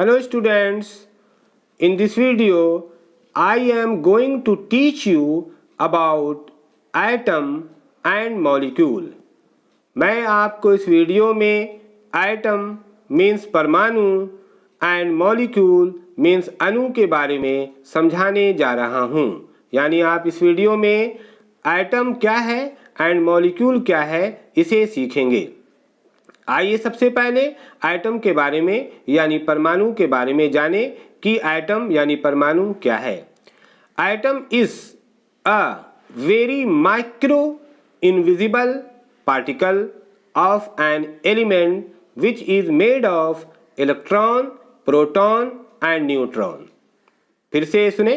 Hello students, in this video I am going to teach you about atom and molecule. मैं आपको इस video में atom means परमाणु and molecule means अणु के बारे में समझाने जा रहा हूँ। यानी आप इस वीडियो में atom क्या है and molecule क्या है इसे सीखेंगे। आइए सबसे पहले एटम के बारे में यानी परमाणु के बारे में जाने कि एटम यानी परमाणु क्या है। Atom is a very micro invisible particle of an element which is made of electron, proton and neutron. फिर से सुने,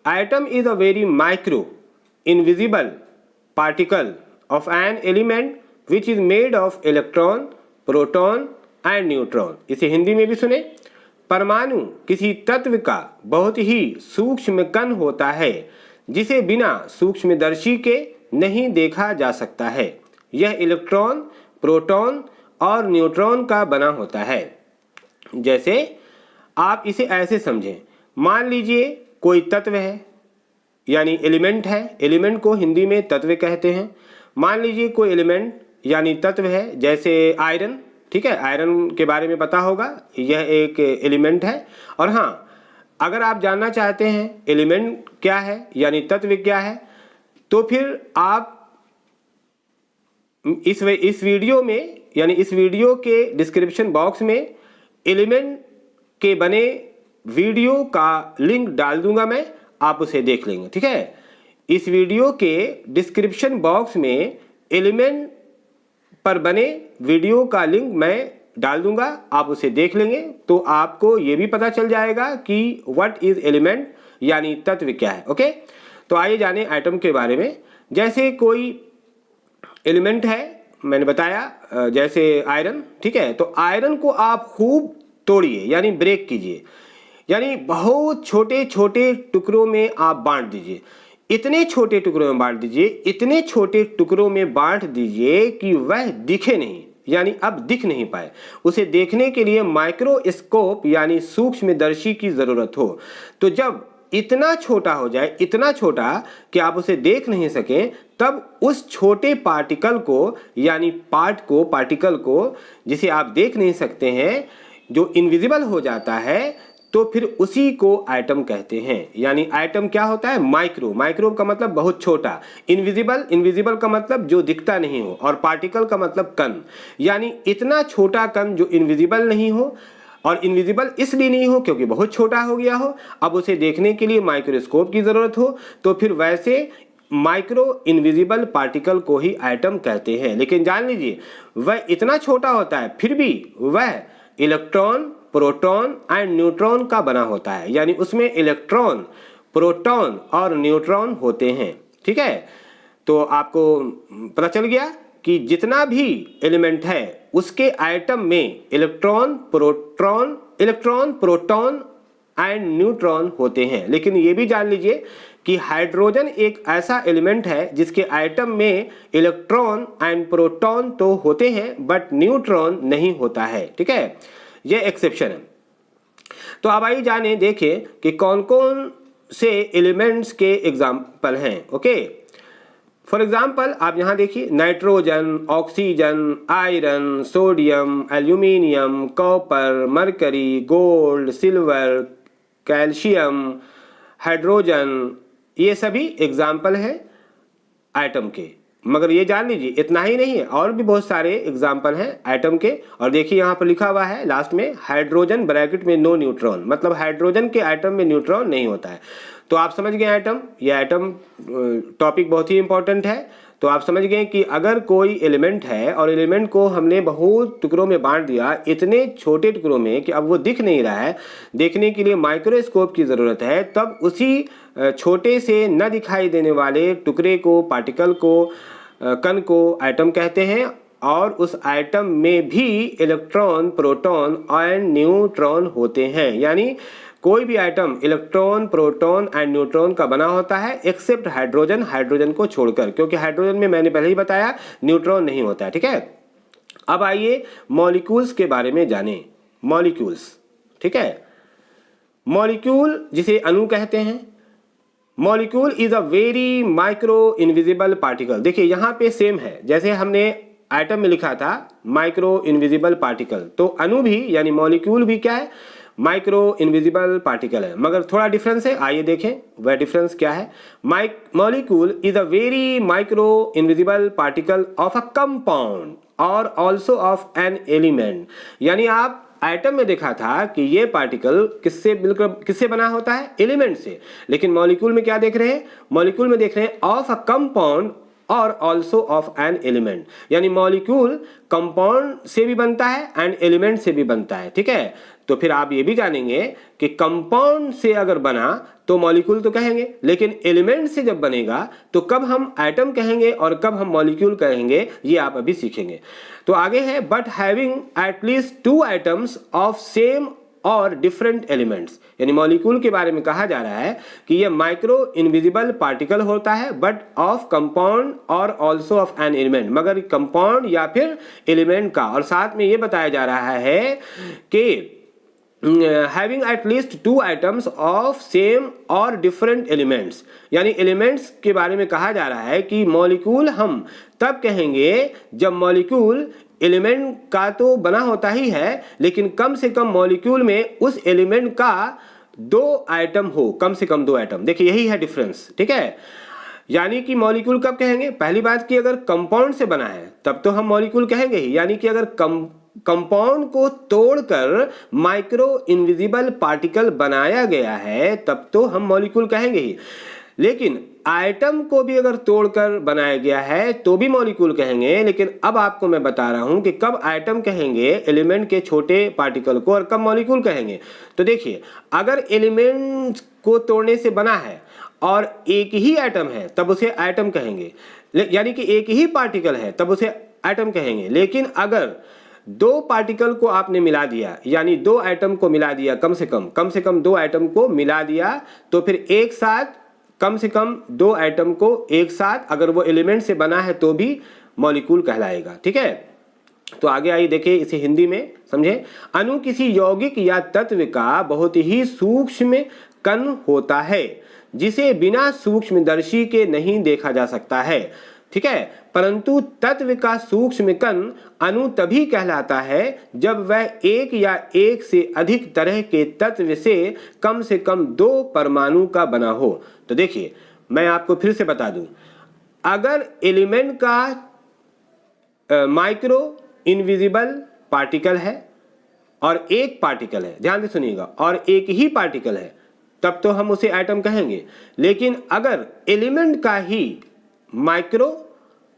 atom is a very micro invisible particle of an element which is made of electron, proton and neutron. इसे हिंदी में भी सुने, परमाणु किसी तत्व का बहुत ही सूक्ष्म कण होता है जिसे बिना सूक्ष्मदर्शी के नहीं देखा जा सकता है। यह इलेक्ट्रॉन, प्रोटॉन और न्यूट्रॉन का बना होता है। जैसे आप इसे ऐसे समझें, मान लीजिए कोई तत्व है यानी एलिमेंट है, एलिमेंट को हिंदी में तत्व कहते हैं। मान लीजिए कोई एलिमेंट यानी तत्व है, जैसे आयरन, ठीक है, आयरन के बारे में पता होगा, यह एक एलिमेंट है। और हाँ, अगर आप जानना चाहते हैं एलिमेंट क्या है यानी तत्व क्या है, तो फिर आप इस वीडियो में यानी इस वीडियो के डिस्क्रिप्शन बॉक्स में एलिमेंट के बने वीडियो का लिंक डाल दूंगा मैं, आप उसे देख लेंगे। ठीक है, इस वीडियो के डिस्क्रिप्शन बॉक्स में एलिमेंट पर बने वीडियो का लिंक मैं डाल दूंगा, आप उसे देख लेंगे तो आपको ये भी पता चल जाएगा कि व्हाट इज एलिमेंट यानी तत्व क्या है। ओके, तो आइए जाने एटम के बारे में। जैसे कोई एलिमेंट है, मैंने बताया जैसे आयरन, ठीक है, तो आयरन को आप खूब तोड़िए यानी ब्रेक कीजिए, यानी बहुत छोटे छोटे टुकड़ों में आप बांट दीजिए। इतने छोटे टुकड़ों में बांट दीजिए, इतने छोटे टुकड़ों में बांट दीजिए कि वह दिखे नहीं, यानी अब दिख नहीं पाए। उसे देखने के लिए माइक्रोस्कोप यानी सूक्ष्मदर्शी की जरूरत हो। तो जब इतना छोटा हो जाए, इतना छोटा कि आप उसे देख नहीं सकें, तब उस छोटे पार्टिकल को यानी पार्टिकल को जिसे आप देख नहीं सकते हैं, जो इनविजिबल हो जाता है, तो फिर उसी को एटम कहते हैं। यानी एटम क्या होता है? माइक्रो का मतलब बहुत छोटा, इनविजिबल का मतलब जो दिखता नहीं हो, और पार्टिकल का मतलब कण, यानी इतना छोटा कण जो इनविजिबल नहीं हो। और इनविजिबल इसलिए नहीं हो क्योंकि बहुत छोटा हो गया हो, अब उसे देखने के लिए माइक्रोस्कोप की जरूरत हो, तो फिर वैसे माइक्रो इनविजिबल पार्टिकल को ही एटम कहते हैं। लेकिन जान लीजिए, वह इतना छोटा होता है फिर भी वह इलेक्ट्रॉन, प्रोटॉन एंड न्यूट्रॉन का बना होता है, यानी उसमें इलेक्ट्रॉन, प्रोटॉन और न्यूट्रॉन होते हैं। ठीक है, तो आपको पता चल गया कि जितना भी एलिमेंट है उसके एटम में इलेक्ट्रॉन, प्रोटॉन एंड न्यूट्रॉन होते हैं। लेकिन ये भी जान लीजिए कि हाइड्रोजन एक ऐसा एलिमेंट है जिसके एटम में इलेक्ट्रॉन एंड प्रोटॉन तो होते हैं बट न्यूट्रॉन नहीं होता है। ठीक है, ये एक्सेप्शन है। तो अब आइए जाने देखें कि कौन कौन से एलिमेंट्स के एग्जाम्पल हैं। ओके, फॉर एग्जाम्पल आप यहाँ देखिए, nitrogen, oxygen, iron, sodium, aluminium, copper, mercury, gold, silver, calcium, hydrogen, ये सभी एग्जाम्पल हैं एटम के। मगर ये जान लीजिए इतना ही नहीं है, और भी बहुत सारे एग्जाम्पल हैं एटम के। और देखिए यहाँ पर लिखा हुआ है लास्ट में, हाइड्रोजन ब्रैकेट में नो न्यूट्रॉन, मतलब हाइड्रोजन के एटम में न्यूट्रॉन नहीं होता है। तो आप समझ गए एटम, ये एटम टॉपिक बहुत ही इंपॉर्टेंट है। तो आप समझ गए कि अगर कोई एलिमेंट है और एलिमेंट को हमने बहुत टुकड़ों में बांट दिया, इतने छोटे टुकड़ों में कि अब वो दिख नहीं रहा है, देखने के लिए माइक्रोस्कोप की ज़रूरत है, तब उसी छोटे से न दिखाई देने वाले टुकड़े को, पार्टिकल को, कण को एटम कहते हैं। और उस एटम में भी इलेक्ट्रॉन, प्रोटॉन एंड न्यूट्रॉन होते हैं। यानी कोई भी atom electron, proton and neutron का बना होता है एक्सेप्ट हाइड्रोजन को छोड़कर, क्योंकि हाइड्रोजन में मैंने पहले ही बताया न्यूट्रॉन नहीं होता है। ठीक है, अब आइए मॉलिक्यूल्स के बारे में जानें। मॉलिक्यूल्स, ठीक है। मॉलिक्यूल जिसे अणु कहते हैं, molecule is a very micro invisible particle. देखिए यहाँ पे सेम है, जैसे हमने एटम में लिखा था माइक्रो इनविजिबल पार्टिकल, तो अणु भी यानी मॉलिक्यूल भी क्या है, माइक्रो इनविजिबल पार्टिकल है, मगर थोड़ा डिफरेंस है। आइए देखें वह डिफरेंस क्या है। Molecule is a very micro invisible particle of a compound और ऑल्सो ऑफ एन एलिमेंट। यानी आप एटम में देखा था कि ये पार्टिकल किससे मिलकर किससे बना होता है, एलिमेंट से, लेकिन मॉलिक्यूल में क्या देख रहे हैं, मॉलिक्यूल में देख रहे हैं ऑफ अ कंपाउंड और ऑल्सो ऑफ एन एलिमेंट। यानी मॉलिक्यूल कंपाउंड से भी बनता है एंड एलिमेंट से भी बनता है, ठीक है। तो फिर आप ये भी जानेंगे कि कंपाउंड से अगर बना तो मॉलिक्यूल तो कहेंगे, लेकिन एलिमेंट से जब बनेगा तो कब हम एटम कहेंगे और कब हम मॉलिक्यूल कहेंगे, ये आप अभी सीखेंगे। तो आगे है, but having at least 2 atoms of same और डिफरेंट एलिमेंट्स। यानी मॉलिक्यूल के बारे में कहा जा रहा है कि ये माइक्रो इनविजिबल पार्टिकल होता है बट ऑफ कंपाउंड और ऑल्सो ऑफ एन एलिमेंट, मगर कंपाउंड या फिर एलिमेंट का। और साथ में ये बताया जा रहा है कि having at least 2 atoms of same और different elements। यानी एलिमेंट्स के बारे में कहा जा रहा है कि मॉलिक्यूल हम तब कहेंगे जब मॉलिक्यूल एलिमेंट का तो बना होता ही है, लेकिन कम से कम मॉलिक्यूल में उस एलिमेंट का 2 आइटम हो, कम से कम 2 आइटम। देखिए यही है डिफरेंस, ठीक है। यानी कि मॉलिक्यूल कब कहेंगे, पहली बात कि अगर कंपाउंड से बना है तब तो हम मॉलिक्यूल कहेंगे ही, यानी कि अगर कंपाउंड को तोड़कर माइक्रो इनविजिबल पार्टिकल बनाया गया है तब तो हम मॉलिक्यूल कहेंगे ही, लेकिन आइटम को भी अगर तोड़कर बनाया गया है तो भी मॉलिक्यूल कहेंगे। लेकिन अब आपको मैं बता रहा हूं कि कब आइटम कहेंगे एलिमेंट के छोटे पार्टिकल को और कब मॉलिक्यूल कहेंगे। तो देखिए, अगर एलिमेंट को तोड़ने से बना है और एक ही एटम है तब उसे एटम कहेंगे, यानी कि एक ही पार्टिकल है तब उसे एटम कहेंगे। लेकिन अगर 2 पार्टिकल को आपने मिला दिया, यानी 2 एटम को मिला दिया, कम से कम 2 एटम को मिला दिया, तो फिर एक साथ कम से कम 2 एटम को एक साथ अगर वो एलिमेंट से बना है तो भी मॉलिक्यूल कहलाएगा, ठीक है। तो आगे आइए देखिए इसे हिंदी में समझे। अणु किसी यौगिक या तत्व का बहुत ही सूक्ष्म कण होता है जिसे बिना सूक्ष्मदर्शी के नहीं देखा जा सकता है, ठीक है। परंतु तत्व का सूक्ष्म कण अणु तभी कहलाता है जब वह एक या एक से अधिक तरह के तत्व से कम 2 परमाणु का बना हो। तो देखिए मैं आपको फिर से बता दूं, अगर एलिमेंट का माइक्रो इनविजिबल पार्टिकल है और एक पार्टिकल है, ध्यान से सुनिएगा, और एक ही पार्टिकल है तब तो हम उसे एटम कहेंगे। लेकिन अगर एलिमेंट का ही माइक्रो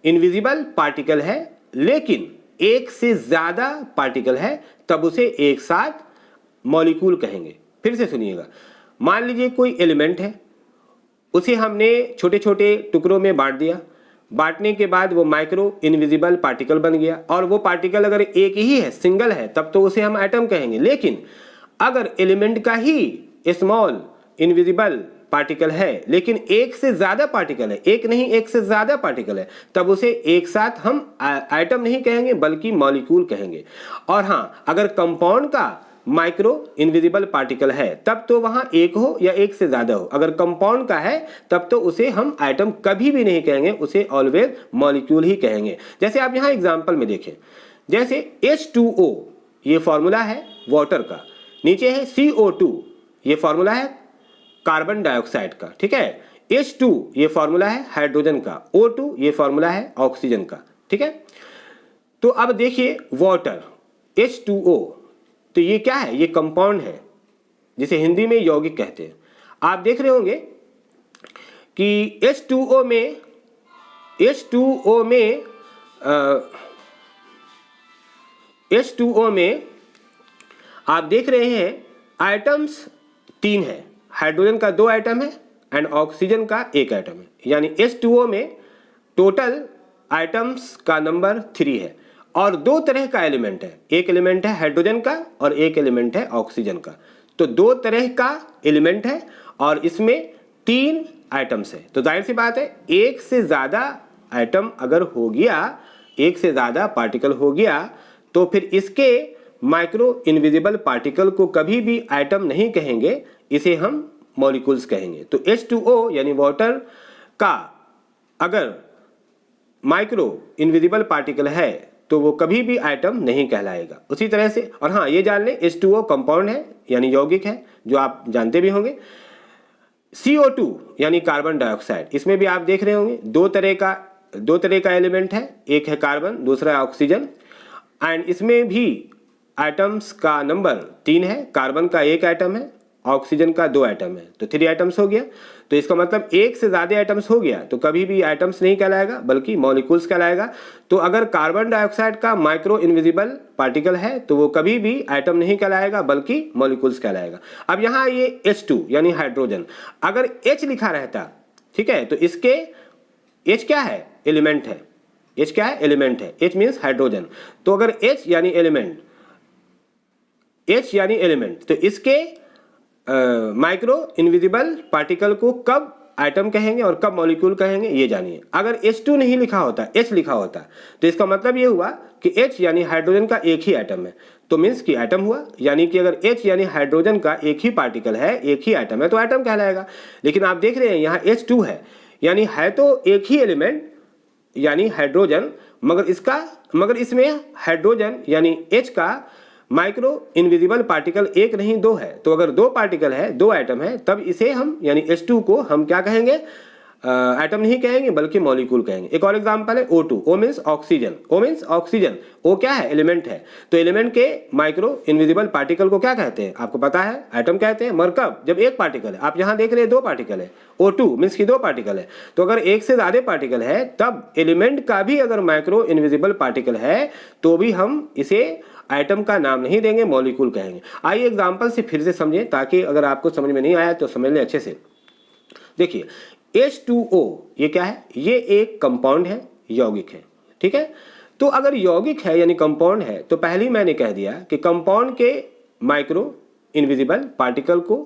इनविजिबल पार्टिकल है लेकिन एक से ज्यादा पार्टिकल है तब उसे एक साथ मॉलिक्यूल कहेंगे। फिर से सुनिएगा, मान लीजिए कोई एलिमेंट है, उसे हमने छोटे छोटे टुकड़ों में बांट दिया, बांटने के बाद वो माइक्रो इनविजिबल पार्टिकल बन गया, और वो पार्टिकल अगर एक ही है, सिंगल है, तब तो उसे हम एटम कहेंगे। लेकिन अगर एलिमेंट का ही स्मॉल इनविजिबल पार्टिकल है लेकिन एक से ज्यादा पार्टिकल है, एक नहीं एक से ज्यादा पार्टिकल है, तब उसे एक साथ हम एटम नहीं कहेंगे बल्कि मॉलिक्यूल कहेंगे। और हाँ, अगर कंपाउंड का माइक्रो इनविजिबल पार्टिकल है तब तो वहां एक हो या एक से ज्यादा हो, अगर कंपाउंड का है तब तो उसे हम एटम कभी भी नहीं कहेंगे, उसे ऑलवेज मॉलिक्यूल ही कहेंगे। जैसे आप यहां एग्जांपल में देखें, जैसे H2O ये फॉर्मूला है वाटर का, नीचे है CO2 ये फॉर्मूला है कार्बन डाइऑक्साइड का, ठीक है। H2 ये फॉर्मूला है हाइड्रोजन का, O2 ये फॉर्मूला है ऑक्सीजन का, ठीक है। तो अब देखिए वाटर H2O, तो ये क्या है, ये कंपाउंड है जिसे हिंदी में यौगिक कहते हैं। आप देख रहे होंगे कि H2O में आप देख रहे हैं आइटम्स 3 है, हाइड्रोजन का 2 आइटम है एंड ऑक्सीजन का 1 आइटम है। यानी H2O में टोटल आइटम्स का नंबर 3 है और 2 तरह का एलिमेंट है, एक एलिमेंट है हाइड्रोजन का और एक एलिमेंट है ऑक्सीजन का। तो 2 तरह का एलिमेंट है और इसमें 3 आइटम्स है। तो जाहिर सी बात है एक से ज्यादा आइटम अगर हो गया, एक से ज्यादा पार्टिकल हो गया, तो फिर इसके माइक्रो इनविजिबल पार्टिकल को कभी भी एटम नहीं कहेंगे, इसे हम मॉलिक्यूल्स कहेंगे। तो H2O यानी वाटर का अगर माइक्रो इनविजिबल पार्टिकल है तो वो कभी भी एटम नहीं कहलाएगा। उसी तरह से, और हाँ ये जान लें H2O कंपाउंड है यानी यौगिक है, जो आप जानते भी होंगे। CO2 यानी कार्बन डाइऑक्साइड, इसमें भी आप देख रहे होंगे दो तरह का एलिमेंट है, एक है कार्बन, दूसरा है ऑक्सीजन। एंड इसमें भी एटम्स का नंबर 3 है, कार्बन का 1 एटम है, ऑक्सीजन का 2 एटम है, तो 3 एटम्स हो गया। तो इसका मतलब एक से ज्यादा एटम्स हो गया तो कभी भी एटम्स नहीं कहलाएगा बल्कि मॉलिक्यूल्स कहलाएगा। तो अगर कार्बन डाइऑक्साइड का माइक्रो इनविजिबल पार्टिकल है तो वो कभी भी एटम नहीं कहलाएगा बल्कि मॉलिक्यूल्स कहलाएगा। अब यहाँ ये H2 यानी हाइड्रोजन, अगर H लिखा रहता, ठीक है, तो इसके H क्या है? एलिमेंट है। H क्या है? एलिमेंट है। H means hydrogen. तो अगर H यानी एलिमेंट, H यानी एलिमेंट, तो इसके माइक्रो इनविजिबल पार्टिकल को कब एटम कहेंगे और कब मॉलिक्यूल कहेंगे ये जानिए। अगर H2 नहीं लिखा होता, H लिखा होता, तो इसका मतलब ये हुआ कि H यानी हाइड्रोजन का एक ही एटम है, तो मीन्स कि एटम हुआ। यानी कि अगर H यानी हाइड्रोजन का एक ही पार्टिकल है, एक ही एटम है, तो एटम कहलाएगा। लेकिन आप देख रहे हैं यहाँ H2 है, यानी है तो एक ही एलिमेंट यानी हाइड्रोजन, मगर इसमें हाइड्रोजन यानी H का माइक्रो इनविजिबल पार्टिकल एक नहीं 2 है। तो अगर 2 पार्टिकल है, 2 एटम है, तब इसे हम यानी H2 को हम क्या कहेंगे? एटम नहीं कहेंगे बल्कि मॉलिक्यूल कहेंगे। एक और एग्जांपल है O2, O means oxygen, O means oxygen, O क्या है? एलिमेंट है। तो एलिमेंट के माइक्रो इनविजिबल पार्टिकल को क्या कहते हैं? आपको पता है, एटम कहते हैं। मगर कब? जब एक पार्टिकल है। आप यहाँ देख रहे हैं 2 पार्टिकल है, O2 मीन्स की 2 पार्टिकल है। तो अगर एक से ज्यादा पार्टिकल है तब एलिमेंट का भी अगर माइक्रो इनविजिबल पार्टिकल है तो भी हम इसे एटम का नाम नहीं देंगे, मॉलिक्यूल कहेंगे। आइए एग्जांपल से फिर से समझें ताकि अगर आपको समझ में नहीं आया तो समझ लें अच्छे से। देखिए H2O ये क्या है? ये एक कंपाउंड है, यौगिक है, ठीक है। तो अगर यौगिक है यानी कंपाउंड है तो पहले ही मैंने कह दिया कि कंपाउंड के माइक्रो इनविजिबल पार्टिकल को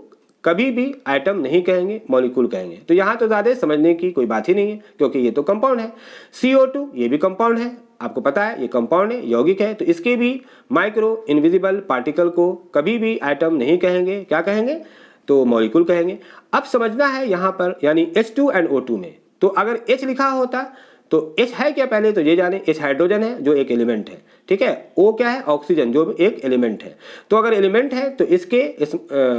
कभी भी एटम नहीं कहेंगे, मॉलिक्यूल कहेंगे। तो यहाँ तो ज़्यादा समझने की कोई बात ही नहीं है क्योंकि ये तो कंपाउंड है। CO2 ये भी कंपाउंड है, आपको पता है ये कंपाउंड है, यौगिक है, तो इसके भी माइक्रो इनविजिबल पार्टिकल को कभी भी एटम नहीं कहेंगे, क्या कहेंगे? तो मॉलिक्यूल कहेंगे। अब समझना है यहाँ पर यानी H2 एंड O2 में, तो अगर H लिखा होता तो H है क्या? पहले तो ये जाने, H हाइड्रोजन है जो एक एलिमेंट है, ठीक है। O क्या है? ऑक्सीजन जो एक एलिमेंट है। तो अगर एलिमेंट है तो इस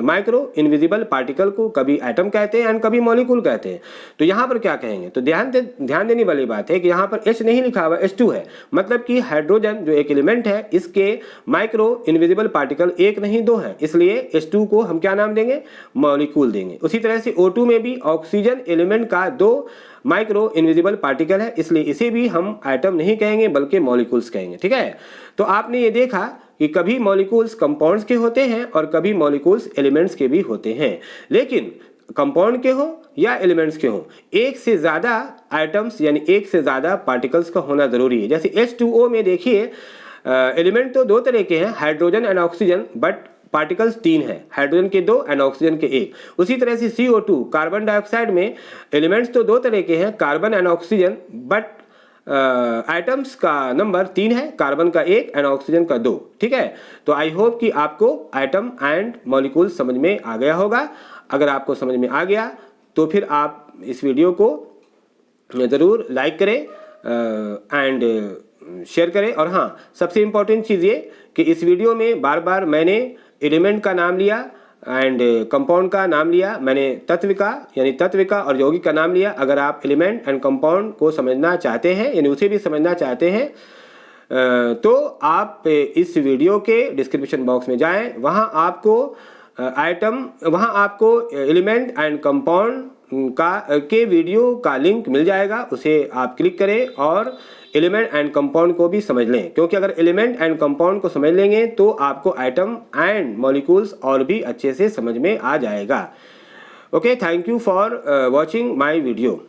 माइक्रो इनविजिबल पार्टिकल को कभी एटम कहते हैं एंड कभी मॉलिक्यूल कहते हैं। तो यहाँ पर क्या कहेंगे? तो ध्यान देने वाली बात है कि यहाँ पर H नहीं लिखा हुआ, H2 है, मतलब कि हाइड्रोजन जो एक एलिमेंट है इसके माइक्रो इनविजिबल पार्टिकल एक नहीं 2 है, इसलिए H2 को हम क्या नाम देंगे? मॉलिक्यूल देंगे। उसी तरह से O2 में भी ऑक्सीजन एलिमेंट का 2 माइक्रो इनविजिबल पार्टिकल है, इसलिए इसे भी हम एटम नहीं कहेंगे बल्कि मॉलिक्यूल्स कहेंगे, ठीक है। तो आपने ये देखा कि कभी मॉलिक्यूल्स कंपाउंड्स के होते हैं और कभी मॉलिक्यूल्स एलिमेंट्स के भी होते हैं। लेकिन कंपाउंड के हो या एलिमेंट्स के हो, एक से ज्यादा एटम्स यानी एक से ज्यादा पार्टिकल्स का होना जरूरी है। जैसे H2O में देखिए एलिमेंट तो 2 तरह के हैं, hydrogen and oxygen, but particles 3 है, हाइड्रोजन के 2 एंड ऑक्सीजन के 1। उसी तरह से CO2 कार्बन डाइऑक्साइड में एलिमेंट्स तो 2 तरह के हैं, carbon and oxygen, but atoms का नंबर 3 है, कार्बन का 1 एंड ऑक्सीजन का 2, ठीक है। तो आई होप कि आपको एटम एंड मॉलिक्यूल समझ में आ गया होगा। अगर आपको समझ में आ गया तो फिर आप इस वीडियो को ज़रूर लाइक करें एंड शेयर करें। और हाँ, सबसे इम्पोर्टेंट चीज़ ये कि इस वीडियो में बार बार मैंने एलिमेंट का नाम लिया एंड कंपाउंड का नाम लिया, मैंने तत्व का और यौगिक का नाम लिया। अगर आप एलिमेंट एंड कंपाउंड को समझना चाहते हैं यानी उसे भी समझना चाहते हैं तो आप इस वीडियो के डिस्क्रिप्शन बॉक्स में जाएं, वहां आपको एलिमेंट एंड कंपाउंड के वीडियो का लिंक मिल जाएगा, उसे आप क्लिक करें और एलिमेंट एंड कंपाउंड को भी समझ लें। क्योंकि अगर एलिमेंट एंड कंपाउंड को समझ लेंगे तो आपको एटम एंड मॉलिक्यूल्स और भी अच्छे से समझ में आ जाएगा। Okay, thank you for watching my video.